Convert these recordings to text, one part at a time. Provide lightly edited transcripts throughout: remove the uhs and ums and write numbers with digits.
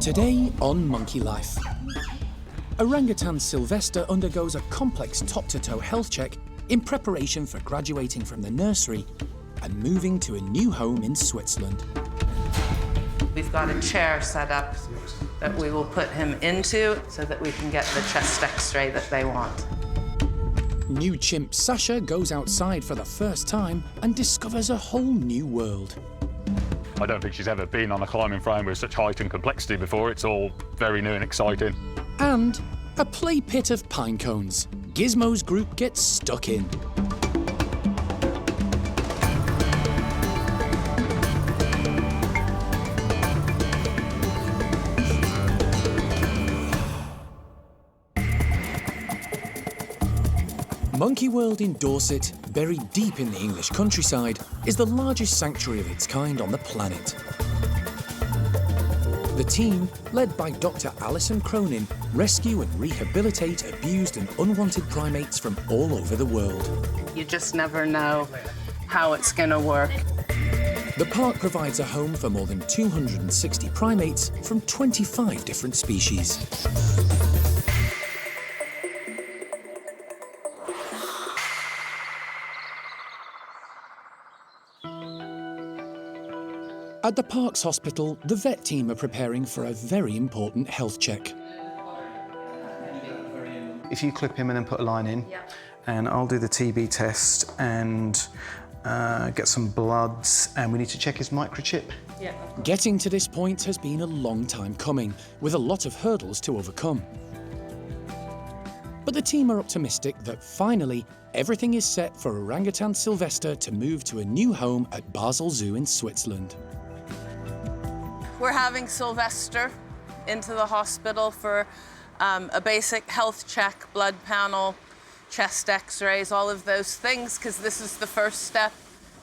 Today on Monkey Life. Orangutan Sylvester undergoes a complex top-to-toe health check in preparation for graduating from the nursery and moving to a new home in Switzerland. We've got a chair set up that we will put him into so that we can get the chest X-ray that they want. New chimp Sasha goes outside for the first time and discovers a whole new world. I don't think she's ever been on a climbing frame with such height and complexity before. It's all very new and exciting. And a play pit of pine cones. Gizmo's group gets stuck in. Monkey World in Dorset, buried deep in the English countryside, is the largest sanctuary of its kind on the planet. The team, led by Dr. Alison Cronin, rescue and rehabilitate abused and unwanted primates from all over the world. You just never know how it's going to work. The park provides a home for more than 260 primates from 25 different species. At the park's hospital, the vet team are preparing for a very important health check. If you clip him and then put a line in, and I'll do the TB test and get some bloods, and we need to check his microchip. Getting to this point has been a long time coming, with a lot of hurdles to overcome. But the team are optimistic that finally everything is set for Orangutan Sylvester to move to a new home at Basel Zoo in Switzerland. We're having Sylvester into the hospital for a basic health check, blood panel, chest X-rays, all of those things, because this is the first step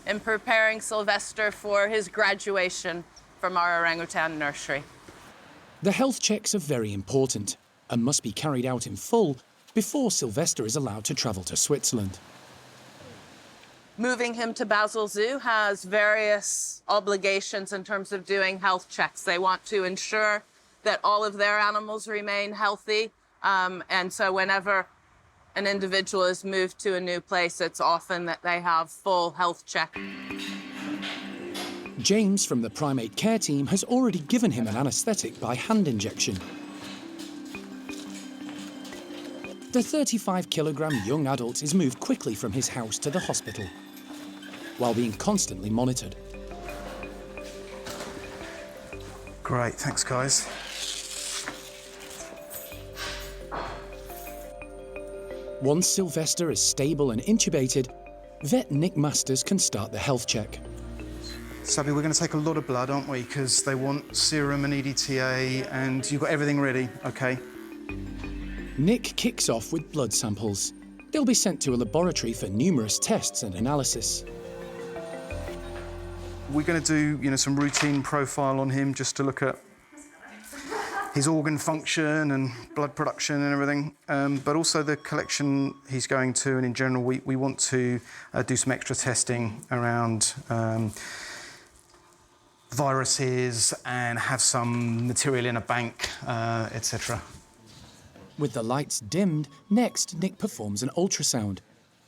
in preparing Sylvester for his graduation from our orangutan nursery. The health checks are very important and must be carried out in full before Sylvester is allowed to travel to Switzerland. Moving him to Basel Zoo has various obligations in terms of doing health checks. They want to ensure that all of their animals remain healthy. And so whenever an individual is moved to a new place, it's often that they have full health check. James from the primate care team has already given him an anaesthetic by hand injection. The 35-kilogram young adult is moved quickly from his house to the hospital, while being constantly monitored. Great, thanks guys. Once Sylvester is stable and intubated, vet Nick Masters can start the health check. Sabi, we're going to take a lot of blood, aren't we? Because they want serum and EDTA, and you've got everything ready, OK? Nick kicks off with blood samples. They'll be sent to a laboratory for numerous tests and analysis. We're going to do, some routine profile on him just to look at his organ function and blood production and everything, but also the collection he's going to, and in general, we want to do some extra testing around viruses and have some material in a bank, etc. With the lights dimmed, next Nick performs an ultrasound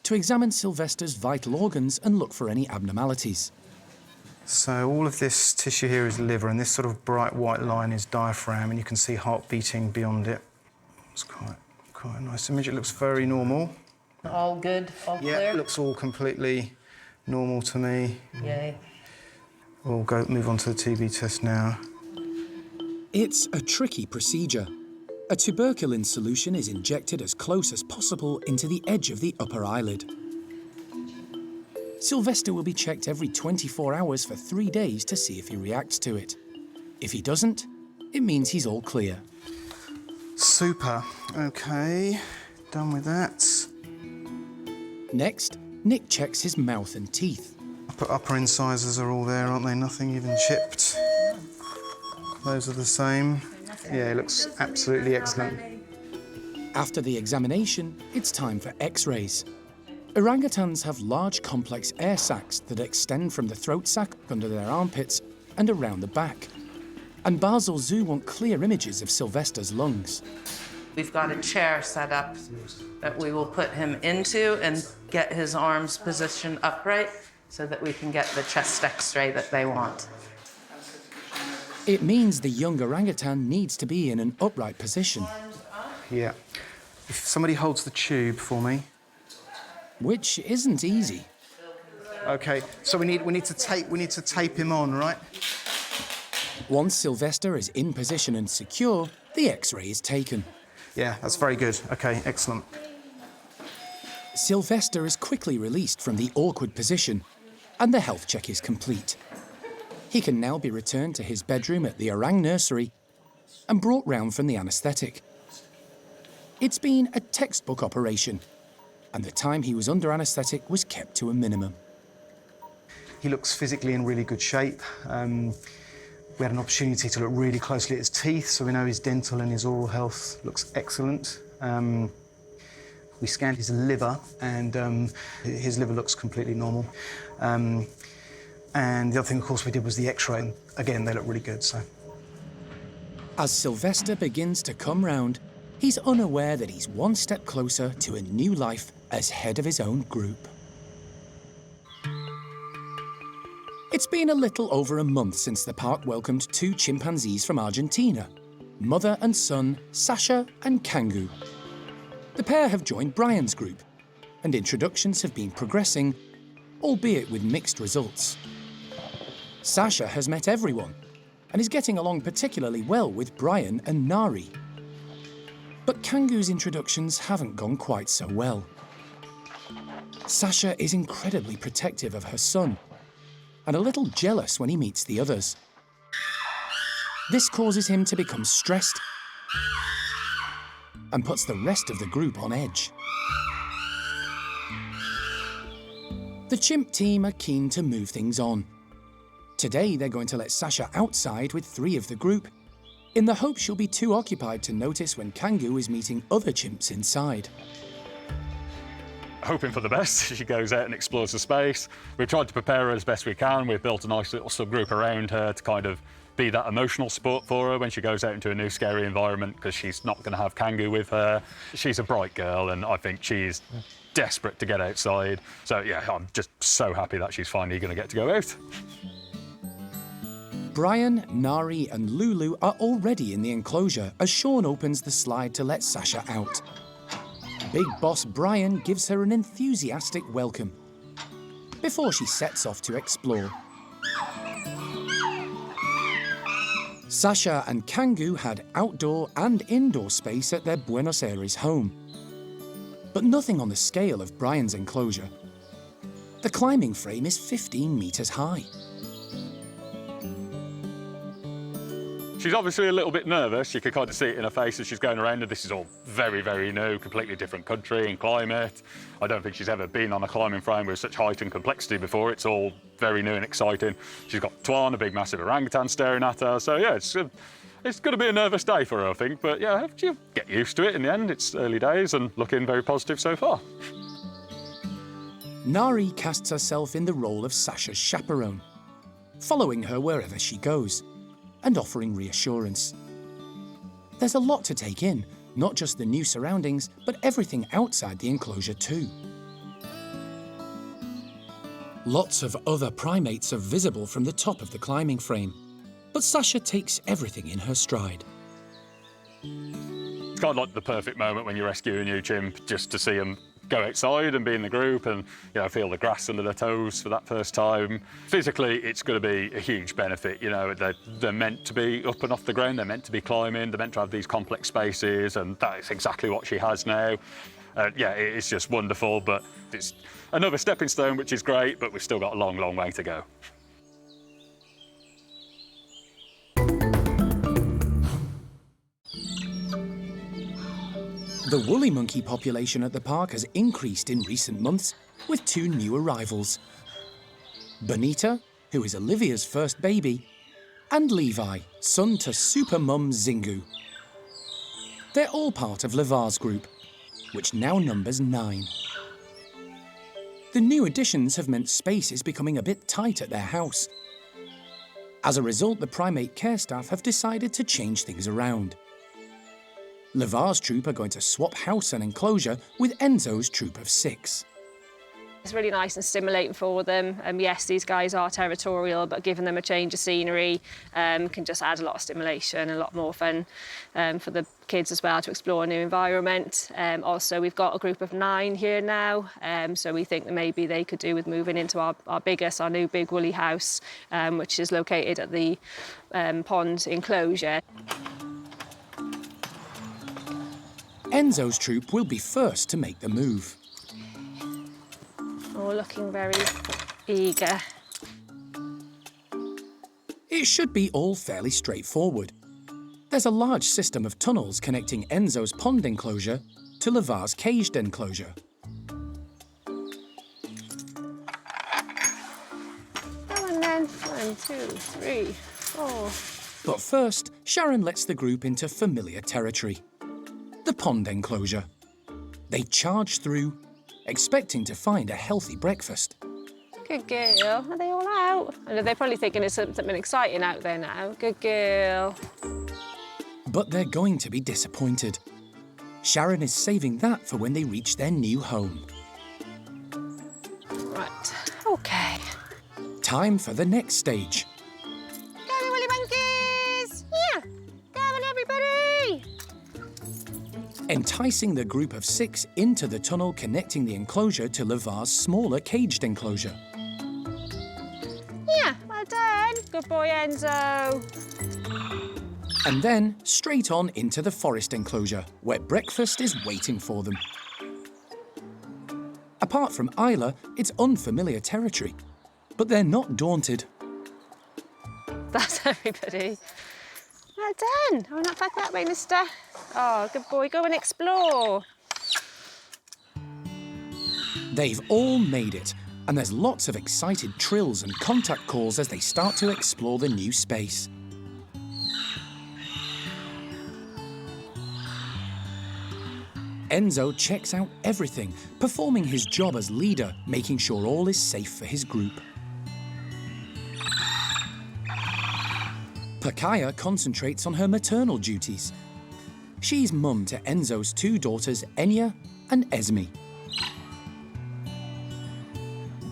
to examine Sylvester's vital organs and look for any abnormalities. So all of this tissue here is liver, and this sort of bright white line is diaphragm, and you can see heart beating beyond it. It's quite a nice image. It looks very normal. All good, all clear? Yeah, it looks all completely normal to me. Yay. We'll move on to the TB test now. It's a tricky procedure. A tuberculin solution is injected as close as possible into the edge of the upper eyelid. Sylvester will be checked every 24 hours for 3 days to see if he reacts to it. If he doesn't, it means he's all clear. Super. OK, done with that. Next, Nick checks his mouth and teeth. Upper incisors are all there, aren't they? Nothing even chipped. Those are the same. Yeah, it looks absolutely excellent. After the examination, it's time for X-rays. Orangutans have large, complex air sacs that extend from the throat sac under their armpits and around the back. And Basel Zoo want clear images of Sylvester's lungs. We've got a chair set up that we will put him into and get his arms positioned upright so that we can get the chest X-ray that they want. It means the young orangutan needs to be in an upright position. Yeah. If somebody holds the tube for me. Which isn't easy. Okay, so we need to tape him on, right? Once Sylvester is in position and secure, the X-ray is taken. Yeah, that's very good. Okay, excellent. Sylvester is quickly released from the awkward position, and the health check is complete. He can now be returned to his bedroom at the Orang nursery and brought round from the anaesthetic. It's been a textbook operation, and the time he was under anaesthetic was kept to a minimum. He looks physically in really good shape. We had an opportunity to look really closely at his teeth, so we know his dental and his oral health looks excellent. We scanned his liver, and his liver looks completely normal. And the other thing, of course, we did was the X-ray. Again, they look really good, so. As Sylvester begins to come round, he's unaware that he's one step closer to a new life as head of his own group. It's been a little over a month since the park welcomed 2 chimpanzees from Argentina, mother and son Sasha and Kangu. The pair have joined Brian's group, and introductions have been progressing, albeit with mixed results. Sasha has met everyone and is getting along particularly well with Brian and Nari. But Kangu's introductions haven't gone quite so well. Sasha is incredibly protective of her son and a little jealous when he meets the others. This causes him to become stressed and puts the rest of the group on edge. The chimp team are keen to move things on. Today they're going to let Sasha outside with 3 of the group, in the hope she'll be too occupied to notice when Kangu is meeting other chimps inside. Hoping for the best. She goes out and explores the space. We've tried to prepare her as best we can. We've built a nice little subgroup around her to kind of be that emotional support for her when she goes out into a new scary environment, because she's not going to have Kangu with her. She's a bright girl, and I think she's desperate to get outside. So yeah, I'm just so happy that she's finally going to get to go out. Brian, Nari and Lulu are already in the enclosure as Sean opens the slide to let Sasha out. Big boss Brian gives her an enthusiastic welcome before she sets off to explore. Sasha and Kangu had outdoor and indoor space at their Buenos Aires home, but nothing on the scale of Brian's enclosure. The climbing frame is 15 metres high. She's obviously a little bit nervous. You can kind of see it in her face as she's going around, and this is all very, very new, completely different country and climate. I don't think she's ever been on a climbing frame with such height and complexity before. It's all very new and exciting. She's got Tuan, a big, massive orangutan staring at her. So yeah, it's going to be a nervous day for her, I think. But yeah, you get used to it in the end. It's early days and looking very positive so far. Nari casts herself in the role of Sasha's chaperone, following her wherever she goes and offering reassurance. There's a lot to take in, not just the new surroundings, but everything outside the enclosure too. Lots of other primates are visible from the top of the climbing frame, but Sasha takes everything in her stride. It's kind of like the perfect moment when you rescue a new chimp, just to see them go outside and be in the group and, you know, feel the grass under their toes for that first time. Physically, it's going to be a huge benefit. You know, they're meant to be up and off the ground, they're meant to be climbing, they're meant to have these complex spaces, and that is exactly what she has now. Yeah, it's just wonderful, but it's another stepping stone, which is great, but we've still got a long, long way to go. The woolly monkey population at the park has increased in recent months with 2 new arrivals. Bonita, who is Olivia's first baby, and Levi, son to super mum Zingu. They're all part of Levar's group, which now numbers 9. The new additions have meant space is becoming a bit tight at their house. As a result, the primate care staff have decided to change things around. Lavar's troop are going to swap house and enclosure with Enzo's troop of 6. It's really nice and stimulating for them. Yes, these guys are territorial, but giving them a change of scenery can just add a lot of stimulation and a lot more fun for the kids as well to explore a new environment. Also, we've got a group of 9 here now, so we think that maybe they could do with moving into our new big woolly house, which is located at the pond enclosure. Enzo's troop will be first to make the move. All looking very eager. It should be all fairly straightforward. There's a large system of tunnels connecting Enzo's pond enclosure to Lavar's caged enclosure. Come on then. 1, 2, 3, 4. But first, Sharon lets the group into familiar territory. The pond enclosure. They charge through, expecting to find a healthy breakfast. Good girl. Are they all out? I know they're probably thinking there's something exciting out there now. Good girl. But they're going to be disappointed. Sharon is saving that for when they reach their new home. Right, OK. Time for the next stage. Go, Willy Monkeys! Yeah! Come on, everybody! Enticing the group of 6 into the tunnel connecting the enclosure to Lavar's smaller caged enclosure. Yeah, well done. Good boy, Enzo. And then straight on into the forest enclosure, where breakfast is waiting for them. Apart from Isla, it's unfamiliar territory. But they're not daunted. That's everybody. Well done. Oh, not back that way, mister. Oh, good boy. Go and explore. They've all made it, and there's lots of excited trills and contact calls as they start to explore the new space. Enzo checks out everything, performing his job as leader, making sure all is safe for his group. Pakaya concentrates on her maternal duties. She's mum to Enzo's 2 daughters, Enya and Esme.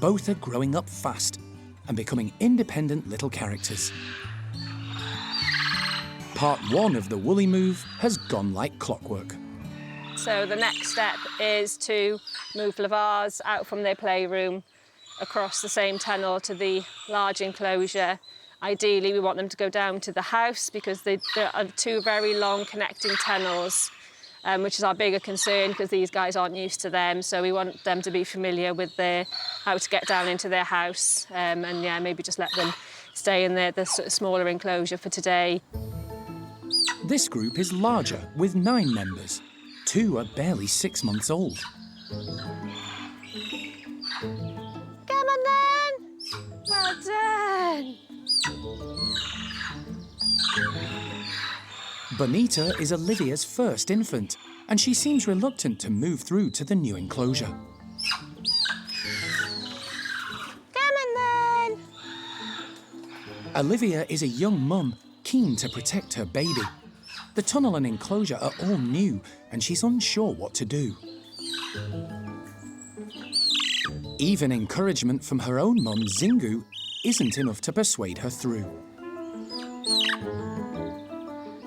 Both are growing up fast and becoming independent little characters. Part 1 of the woolly move has gone like clockwork. So the next step is to move Lavars out from their playroom across the same tunnel to the large enclosure. Ideally, we want them to go down to the house because there are 2 very long connecting tunnels, which is our bigger concern because these guys aren't used to them. So we want them to be familiar with how to get down into their house. And yeah, maybe just let them stay in the sort of smaller enclosure for today. This group is larger, with 9 members. 2 are barely 6 months old. Come on then! Well done! Bonita is Olivia's first infant, and she seems reluctant to move through to the new enclosure. Come on then! Olivia is a young mum, keen to protect her baby. The tunnel and enclosure are all new, and she's unsure what to do. Even encouragement from her own mum, Zingu, isn't enough to persuade her through.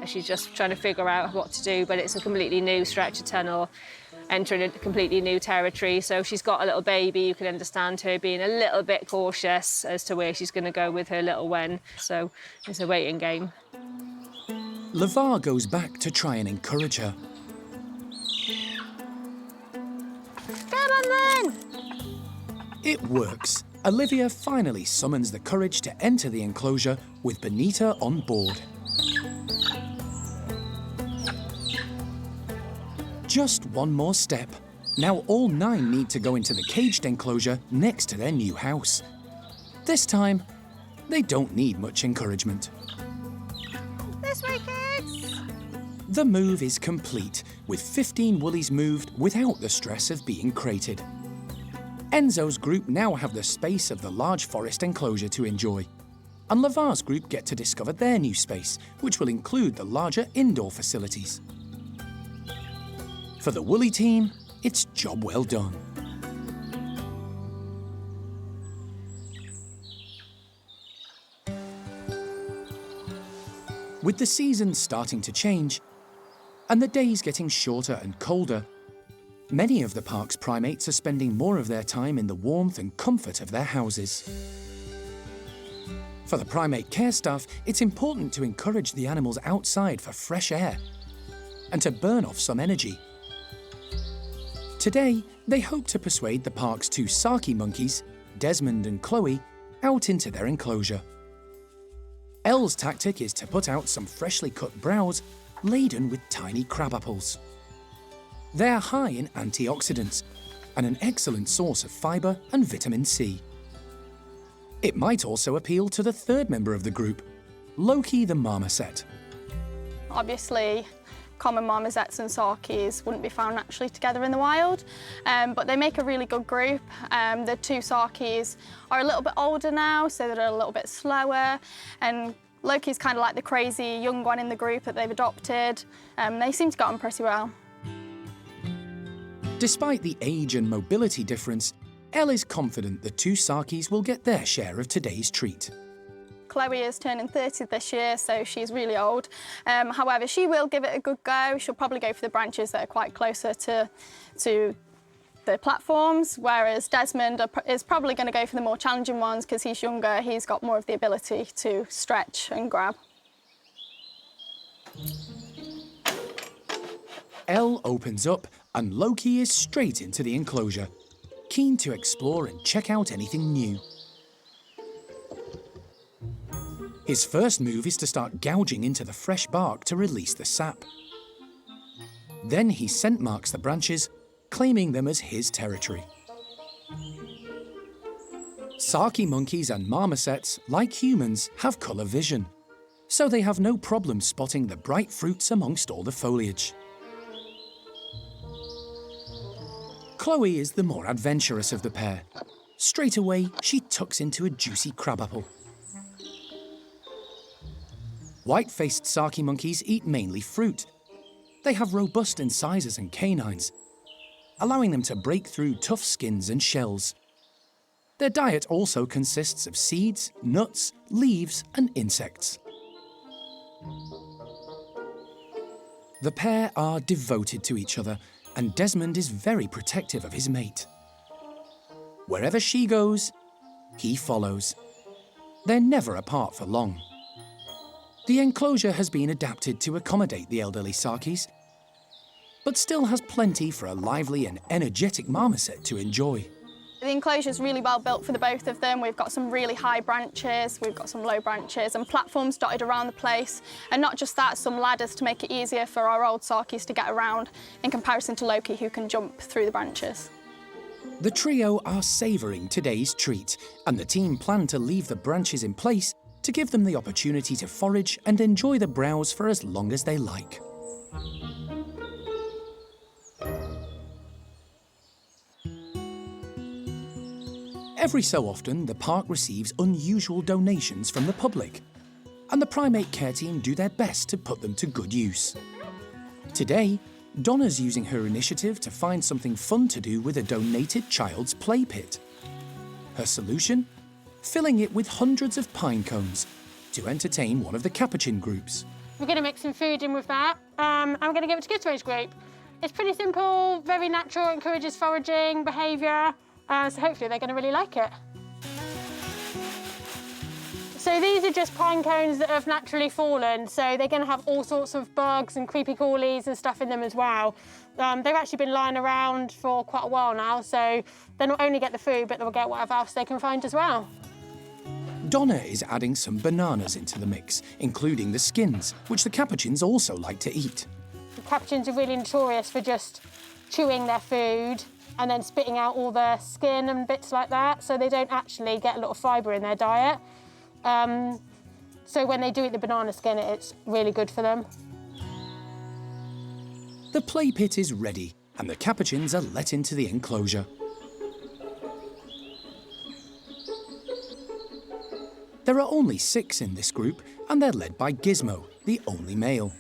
She's just trying to figure out what to do, but it's a completely new stretch of tunnel, entering a completely new territory. So she's got a little baby. You can understand her being a little bit cautious as to where she's going to go with her little one. So it's a waiting game. Lavar goes back to try and encourage her. Come on then! It works. Olivia finally summons the courage to enter the enclosure with Bonita on board. Just one more step. Now all 9 need to go into the caged enclosure next to their new house. This time, they don't need much encouragement. This way, kids! The move is complete, with 15 woolies moved without the stress of being crated. Enzo's group now have the space of the large forest enclosure to enjoy. and Lavar's group get to discover their new space, which will include the larger indoor facilities. For the Woolly team, it's job well done. With the seasons starting to change, and the days getting shorter and colder, many of the park's primates are spending more of their time in the warmth and comfort of their houses. For the primate care staff, it's important to encourage the animals outside for fresh air and to burn off some energy. Today, they hope to persuade the park's two Saki monkeys, Desmond and Chloe, out into their enclosure. Elle's tactic is to put out some freshly cut browse laden with tiny crab apples. They're high in antioxidants and an excellent source of fibre and vitamin C. It might also appeal to the third member of the group, Loki the marmoset. Obviously, common marmosets and Sakis wouldn't be found naturally together in the wild, but they make a really good group. The two Sakis are a little bit older now, so they're a little bit slower, and Loki's kind of like the crazy young one in the group that they've adopted. They seem to get on pretty well. Despite the age and mobility difference, Elle is confident the two Sakis will get their share of today's treat. Chloe is turning 30 this year, so she's really old. However, she will give it a good go. She'll probably go for the branches that are quite closer to the platforms, whereas Desmond is probably going to go for the more challenging ones because he's younger, he's got more of the ability to stretch and grab. Elle opens up and Loki is straight into the enclosure, keen to explore and check out anything new. His first move is to start gouging into the fresh bark to release the sap. Then he scent marks the branches, claiming them as his territory. Saki monkeys and marmosets, like humans, have colour vision, so they have no problem spotting the bright fruits amongst all the foliage. Chloe is the more adventurous of the pair. Straight away, she tucks into a juicy crabapple. White-faced Saki monkeys eat mainly fruit. They have robust incisors and canines, allowing them to break through tough skins and shells. Their diet also consists of seeds, nuts, leaves, and insects. The pair are devoted to each other, and Desmond is very protective of his mate. Wherever she goes, he follows. They're never apart for long. The enclosure has been adapted to accommodate the elderly Sakis, but still has plenty for a lively and energetic marmoset to enjoy. The enclosure is really well built for the both of them. We've got some really high branches, we've got some low branches and platforms dotted around the place. And not just that, some ladders to make it easier for our old Sakis to get around in comparison to Loki, who can jump through the branches. The trio are savouring today's treat, and the team plan to leave the branches in place to give them the opportunity to forage and enjoy the browse for as long as they like. Every so often, the park receives unusual donations from the public, and the primate care team do their best to put them to good use. Today, Donna's using her initiative to find something fun to do with a donated child's play pit. Her solution? Filling it with hundreds of pine cones to entertain one of the Capuchin groups. We're going to mix some food in with that. I'm going to give it to Kids Range group. It's pretty simple, very natural, encourages foraging behaviour, so hopefully they're going to really like it. So these are just pine cones that have naturally fallen, so they're going to have all sorts of bugs and creepy crawlies and stuff in them as well. They've actually been lying around for quite a while now, so they'll not only get the food, but they'll get whatever else they can find as well. Donna is adding some bananas into the mix, including the skins, which the Capuchins also like to eat. The Capuchins are really notorious for just chewing their food and then spitting out all the skin and bits like that, so they don't actually get a lot of fibre in their diet. So when they do eat the banana skin, it's really good for them. The play pit is ready, and the Capuchins are let into the enclosure. There are only 6 in this group, and they're led by Gizmo, the only male.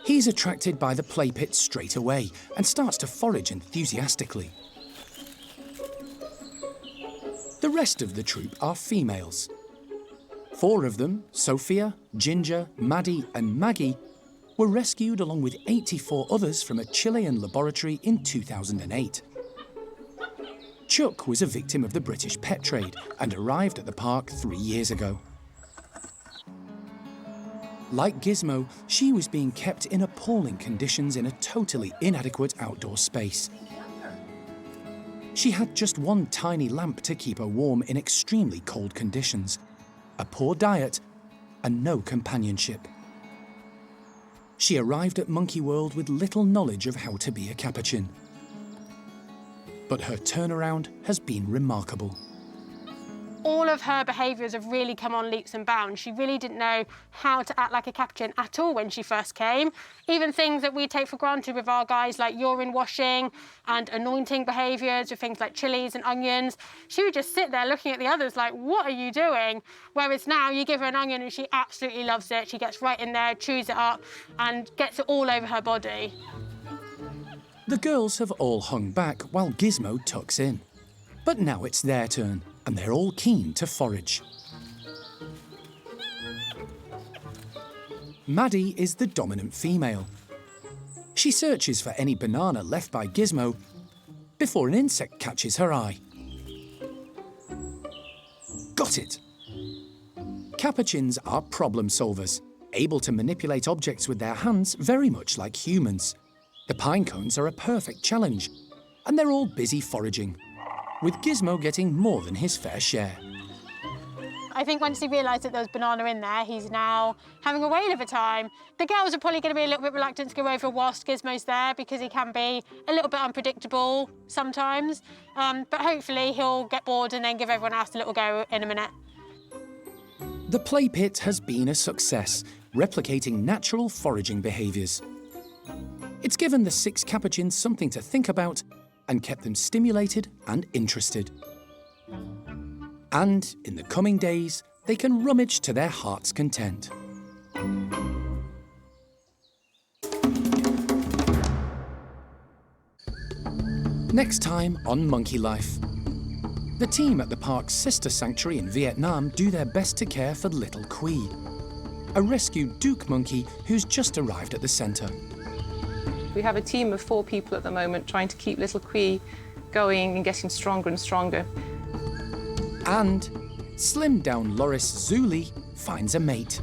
He's attracted by the play pit straight away and starts to forage enthusiastically. The rest of the troop are females. 4 of them, Sophia, Ginger, Maddie and Maggie, were rescued along with 84 others from a Chilean laboratory in 2008. Chuck was a victim of the British pet trade and arrived at the park 3 years ago. Like Gizmo, she was being kept in appalling conditions in a totally inadequate outdoor space. She had just one tiny lamp to keep her warm in extremely cold conditions, a poor diet, and no companionship. She arrived at Monkey World with little knowledge of how to be a Capuchin. But her turnaround has been remarkable. All of her behaviours have really come on leaps and bounds. She really didn't know how to act like a Capuchin at all when she first came. Even things that we take for granted with our guys, like urine washing and anointing behaviours with things like chilies and onions. She would just sit there looking at the others like, what are you doing? Whereas now you give her an onion and she absolutely loves it. She gets right in there, chews it up and gets it all over her body. The girls have all hung back while Gizmo tucks in. But now it's their turn, and they're all keen to forage. Maddie is the dominant female. She searches for any banana left by Gizmo before an insect catches her eye. Got it! Capuchins are problem solvers, able to manipulate objects with their hands very much like humans. The pine cones are a perfect challenge, and they're all busy foraging, with Gizmo getting more than his fair share. I think once he realised that there was banana in there, he's now having a whale of a time. The girls are probably going to be a little bit reluctant to go over whilst Gizmo's there because he can be a little bit unpredictable sometimes. But hopefully he'll get bored and then give everyone else a little go in a minute. The play pit has been a success, replicating natural foraging behaviours. It's given the 6 Capuchins something to think about and kept them stimulated and interested. And in the coming days, they can rummage to their heart's content. Next time on Monkey Life. The team at the park's sister sanctuary in Vietnam do their best to care for little Kui, a rescued Duke monkey who's just arrived at the centre. We have a team of 4 people at the moment trying to keep little Kui going and getting stronger and stronger. And slimmed-down Loris Zuli finds a mate.